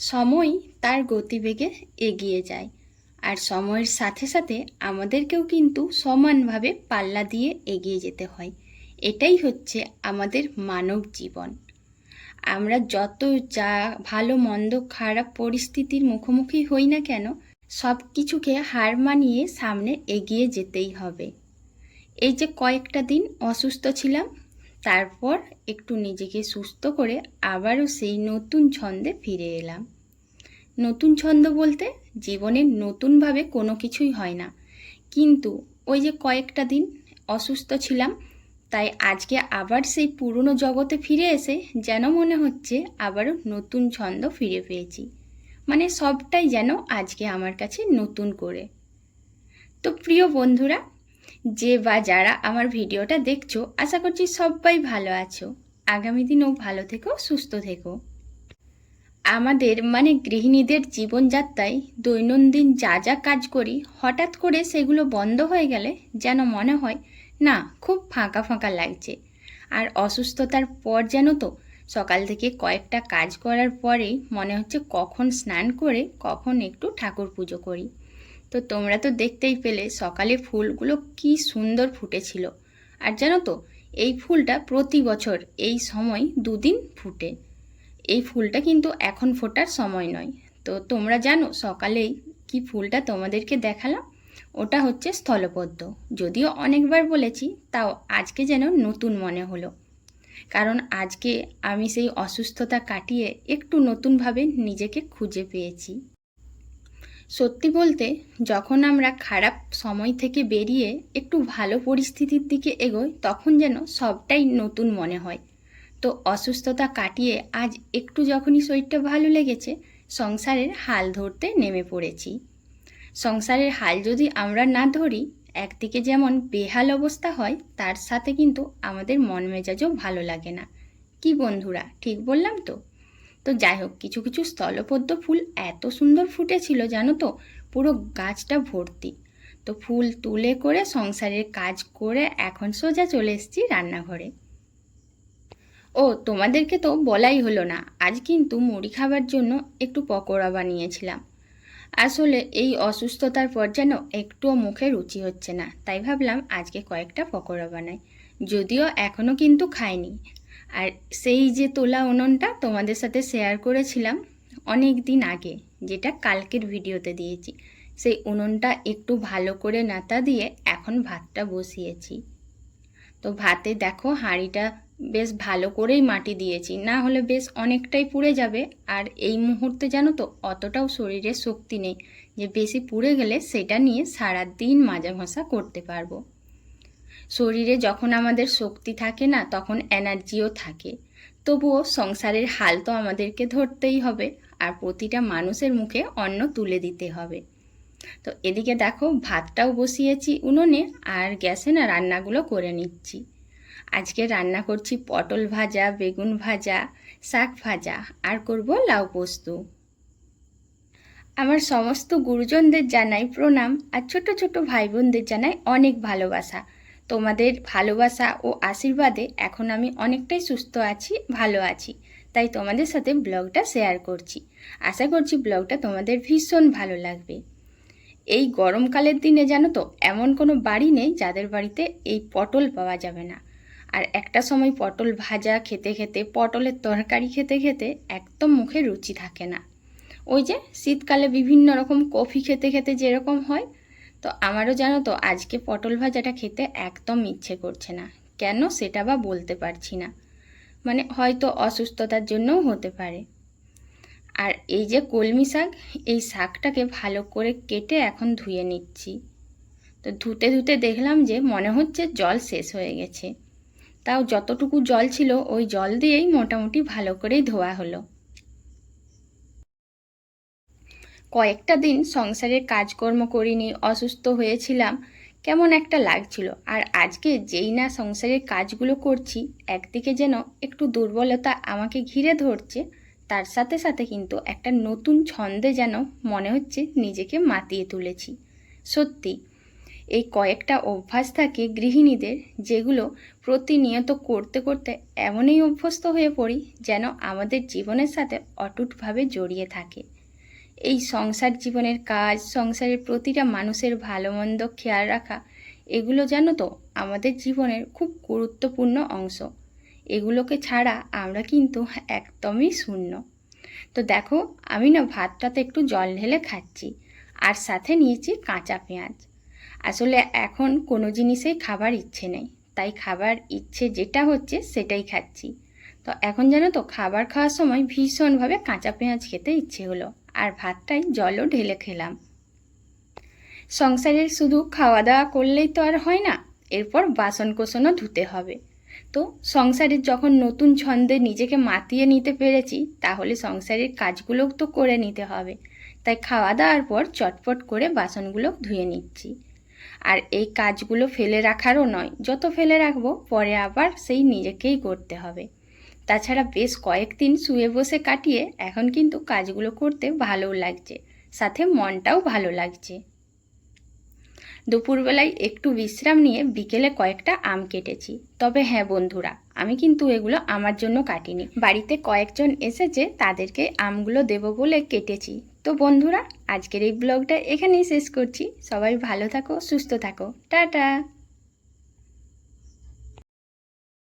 সময় তার গতিবেগে এগিয়ে যায়, আর সময়ের সাথে সাথে আমাদেরকেও কিন্তু সমানভাবে পাল্লা দিয়ে এগিয়ে যেতে হয়। এটাই হচ্ছে আমাদের মানব জীবন। আমরা যত যা ভালো মন্দ খারাপ পরিস্থিতির মুখোমুখি হই না কেন, সব কিছুকে হার মানিয়ে সামনে এগিয়ে যেতেই হবে। এই যে কয়েকটা দিন অসুস্থ ছিলাম, তারপর একটু নিজেকে সুস্থ করে আবারও সেই নতুন ছন্দে ফিরে এলাম। নতুন ছন্দ বলতে জীবনে নতুনভাবে কোনো কিছুই হয় না, কিন্তু ওই যে কয়েকটা দিন অসুস্থ ছিলাম, তাই আজকে আবার সেই পুরনো জগতে ফিরে এসে যেন মনে হচ্ছে আবারও নতুন ছন্দ ফিরে পেয়েছি। মানে সবটাই যেন আজকে আমার কাছে নতুন করে। তো প্রিয় বন্ধুরা, যে বা যারা আমার ভিডিওটা দেখছো, আশা করছি সবাই ভালো আছো। আগামী দিনেও ভালো থেকো, সুস্থ থেকো। আমাদের মানে গৃহিণীদের জীবনযাত্রায় দৈনন্দিন যা যা কাজ করি, হঠাৎ করে সেগুলো বন্ধ হয়ে গেলে যেন মনে হয় না, খুব ফাঁকা ফাঁকা লাগছে। আর অসুস্থতার পর যেন তো সকাল থেকে কয়েকটা কাজ করার পরেই মনে হচ্ছে কখন স্নান করে কখন একটু ঠাকুর পুজো করি। তো তোমরা তো দেখতেই পেলে সকালে ফুলগুলো কি সুন্দর ফুটেছিল। আর জানো তো, এই ফুলটা প্রতি বছর এই সময় দুদিন ফুটে। এই ফুলটা কিন্তু এখন ফোটার সময় নয়। তো তোমরা জানো সকালেই কি ফুলটা তোমাদেরকে দেখালাম? ওটা হচ্ছে স্থলপদ্ম। যদিও অনেকবার বলেছি, তাও আজকে যেন নতুন মনে হলো, কারণ আজকে আমি সেই অসুস্থতা কাটিয়ে একটু নতুনভাবে নিজেকে খুঁজে পেয়েছি। সত্যি বলতে, যখন আমরা খারাপ সময় থেকে বেরিয়ে একটু ভালো পরিস্থিতির দিকে এগোই, তখন যেন সবটাই নতুন মনে হয়। তো অসুস্থতা কাটিয়ে আজ একটু যখনই শরীরটা ভালো লেগেছে, সংসারের হাল ধরতে নেমে পড়েছি। সংসারের হাল যদি আমরা না ধরি, একদিকে যেমন বেহাল অবস্থা হয়, তার সাথে কিন্তু আমাদের মন মেজাজও ভালো লাগে না। কি বন্ধুরা, ঠিক বললাম তো? তো যাই হোক, কিছু কিছু স্থলপদ্ম ফুল এত সুন্দর ফুটেছিল জানো তো, পুরো গাছটা ভর্তি। তো ফুল তুলে করে সংসারের কাজ করে এখন সোজা চলে এসেছি রান্নাঘরে। ও তোমাদেরকে তো বলাই হলো না, আজ কিন্তু মুড়ি খাবার জন্য একটু পকোড়া বানিয়েছিলাম। আসলে এই অসুস্থতার পর যেন একটুও মুখে রুচি হচ্ছে না, তাই ভাবলাম আজকে কয়েকটা পকোড়া বানাই। যদিও এখনও কিন্তু খাইনি। আর সেই যে তোলা উনুনটা তোমাদের সাথে শেয়ার করেছিলাম অনেক দিন আগে, যেটা কালকের ভিডিওতে দিয়েছি, সেই উনুনটা একটু ভালো করে নাতা দিয়ে এখন ভাতটা বসিয়েছি। তো ভাতে দেখো হাঁড়িটা বেশ ভালো করেই মাটি দিয়েছি, না হলে বেশ অনেকটাই পুড়ে যাবে। আর এই মুহূর্তে জানো তো অতটাও শরীরে শক্তি নেই যে বেশি পুড়ে গেলে সেটা নিয়ে সারাদিন মাজা ঘষা করতে পারবো। শরীরে যখন আমাদের শক্তি থাকে না, তখন এনার্জিও থাকে। তবুও সংসারের হাল তো আমাদেরকে ধরতেই হবে, আর প্রতিটা মানুষের মুখে অন্ন তুলে দিতে হবে। তো এদিকে দেখো ভাতটাও বসিয়েছি উনুনে, আর গ্যাসে না রান্নাগুলো করে নিচ্ছি। আজকে রান্না করছি পটল ভাজা, বেগুন ভাজা, শাক ভাজা, আর করব লাউ পোস্ত। আমার সমস্ত গুরুজনদের জানাই প্রণাম, আর ছোট ছোট ভাই বোনদের জানাই অনেক ভালোবাসা। তোমাদের ভালোবাসা ও আশীর্বাদে এখন আমি অনেকটাই সুস্থ আছি, ভালো আছি। তাই তোমাদের সাথে ব্লগটা শেয়ার করছি। আশা করছি ব্লগটা তোমাদের ভীষণ ভালো লাগবে। এই গরমকালের দিনে জানো তো এমন কোনো বাড়ি নেই যাদের বাড়িতে এই পটল পাওয়া যাবে না। আর একটা সময় পটল ভাজা খেতে খেতে, পটলের তরকারি খেতে খেতে একদম মুখে রুচি থাকে না। ওই যে শীতকালে বিভিন্ন রকম কফি খেতে খেতে যেরকম হয়, তো আমারও জানো তো আজকে পটল ভাজাটা খেতে একদম ইচ্ছে করছে না। কেন সেটা বা বলতে পারছি না, মানে হয়তো অসুস্থতার জন্যও হতে পারে। আর এই যে কলমি শাক, এই শাকটাকে ভালো করে কেটে এখন ধুয়ে নিচ্ছি। তো ধুতে ধুতে দেখলাম যে মনে হচ্ছে জল শেষ হয়ে গেছে। তাও যতটুকু জল ছিল ওই জল দিয়েই মোটামুটি ভালো করেই ধোয়া হলো। কয়েকটা দিন সংসারের কাজকর্ম করিনি, অসুস্থ হয়েছিলাম, কেমন একটা লাগছিল। আর আজকে যেই না সংসারের কাজগুলো করছি, একদিকে যেন একটু দুর্বলতা আমাকে ঘিরে ধরছে, তার সাথে সাথে কিন্তু একটা নতুন ছন্দে যেন মনে হচ্ছে নিজেকে মাতিয়ে তুলেছি। সত্যি এই কয়েকটা অভ্যাস থাকে গৃহিণীদের, যেগুলো প্রতিনিয়ত করতে করতে এমনই অভ্যস্ত হয়ে পড়ি যেন আমাদের জীবনের সাথে অটুটভাবে জড়িয়ে থাকে। এই সংসার জীবনের কাজ, সংসারের প্রতিটা মানুষের ভালো মন্দ খেয়াল রাখা, এগুলো জানো তো আমাদের জীবনের খুব গুরুত্বপূর্ণ অংশ। এগুলোকে ছাড়া আমরা কিন্তু একদমই শূন্য। তো দেখো, আমি না ভাতটাতে একটু জল ঢেলে খাচ্ছি, আর সাথে নিয়েছি কাঁচা পেঁয়াজ। আসলে এখন কোনো জিনিসেই খাবার ইচ্ছে নেই, তাই খাবার ইচ্ছে যেটা হচ্ছে সেটাই খাচ্ছি। তো এখন জানো তো, খাবার খাওয়ার সময় ভীষণভাবে কাঁচা পেঁয়াজ খেতে ইচ্ছে হলো, আর ভাতটাই জলও ঢেলে খেলাম। সংসারের শুধু খাওয়া দাওয়া করলেই তো আর হয় না, এরপর বাসন কোসনও ধুতে হবে। তো সংসারের যখন নতুন ছন্দে নিজেকে মাতিয়ে নিতে পেরেছি, তাহলে সংসারের কাজগুলোও তো করে নিতে হবে। তাই খাওয়া দাওয়ার পর চটপট করে বাসনগুলো ধুয়ে নিচ্ছি। আর এই কাজগুলো ফেলে রাখারও নয়, যত ফেলে রাখবো পরে আবার সেই নিজেকেই করতে হবে। তাছাড়া বেশ কয়েকদিন শুয়ে বসে কাটিয়ে এখন কিন্তু কাজগুলো করতে ভালোও লাগছে, সাথে মনটাও ভালো লাগছে। দুপুরবেলায় একটু বিশ্রাম নিয়ে বিকেলে কয়েকটা আম কেটেছি। তবে হ্যাঁ বন্ধুরা, আমি কিন্তু এগুলো আমার জন্য কাটিনি, বাড়িতে কয়েকজন এসেছে তাদেরকে আমগুলো দেবো বলে কেটেছি। তো বন্ধুরা, আজকের এই ব্লগটা এখানেই শেষ করছি। সবাই ভালো থাকো, সুস্থ থাকো, টাটা।